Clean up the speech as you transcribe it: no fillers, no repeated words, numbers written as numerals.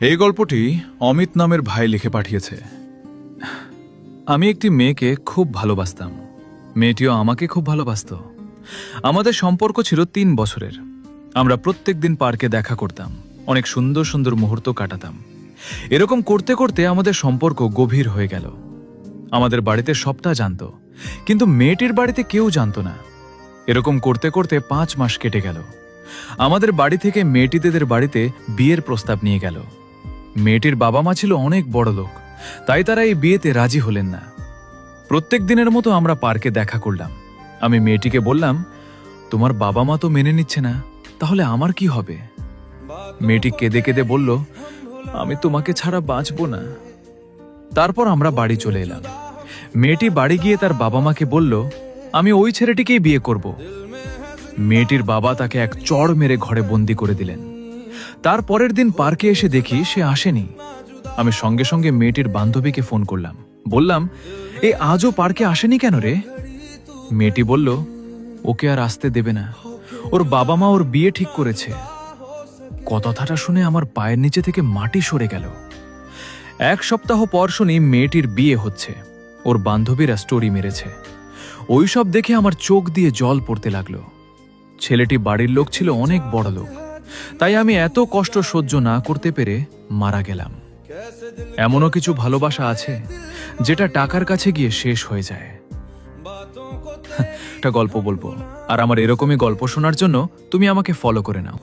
এই গল্পটি অমিত নামের ভাই লিখে পাঠিয়েছে। আমি একটি মেয়েকে খুব ভালোবাসতাম, মেয়েটিও আমাকে খুব ভালোবাসত। আমাদের সম্পর্ক ছিল ৩ বছরের। আমরা প্রত্যেক দিন পার্কে দেখা করতাম, অনেক সুন্দর সুন্দর মুহূর্ত কাটাতাম। এরকম করতে করতে আমাদের সম্পর্ক গভীর হয়ে গেল। আমাদের বাড়িতে সবটা জানত, কিন্তু মেয়েটির বাড়িতে কেউ জানত না। এরকম করতে করতে ৫ মাস কেটে গেল। আমাদের বাড়ি থেকে মেয়েটিদের বাড়িতে বিয়ের প্রস্তাব নিয়ে গেল। মেয়েটির বাবা মা ছিল অনেক বড় লোক, তাই তারা এই বিয়েতে রাজি হলেন না। প্রত্যেক দিনের মতো আমরা পার্কে দেখা করলাম। আমি মেয়েটিকে বললাম, তোমার বাবা মা তো মেনে নিচ্ছে না, তাহলে আমার কি হবে? মেয়েটি কেঁদে কেঁদে বলল, আমি তোমাকে ছাড়া বাঁচব না। তারপর আমরা বাড়ি চলে এলাম। মেয়েটি বাড়ি গিয়ে তার বাবা মাকে বলল, আমি ওই ছেলেটিকেই বিয়ে করব। মেয়েটির বাবা তাকে এক চড় মেরে ঘরে বন্দি করে দিলেন। তার পরের দিন পার্কে এসে দেখি সে আসেনি। আমি সঙ্গে সঙ্গে মেয়েটির বান্ধবীকে ফোন করলাম, বললাম, এ আজও পার্কে আসেনি কেন রে? মেয়েটি বলল, ওকে আর আসতে দেবে না, ওর বাবা মা ওর বিয়ে ঠিক করেছে। কথাটা শুনে আমার পায়ের নিচে থেকে মাটি সরে গেল। ১ সপ্তাহ পর শুনি মেয়েটির বিয়ে হচ্ছে, ওর বান্ধবীরা স্টোরি মেরেছে। ওই সব দেখে আমার চোখ দিয়ে জল পড়তে লাগলো। ছেলেটি বাড়ির লোক ছিল অনেক বড় লোক, তাই আমি এত কষ্ট সহ্য না করতে পেরে মারা গেলাম। এমনও কিছু ভালোবাসা আছে যেটা টাকার কাছে গিয়ে শেষ হয়ে যায়। একটা গল্প বলবো, আর আমার এরকমই গল্প শোনার জন্য তুমি আমাকে ফলো করে নাও।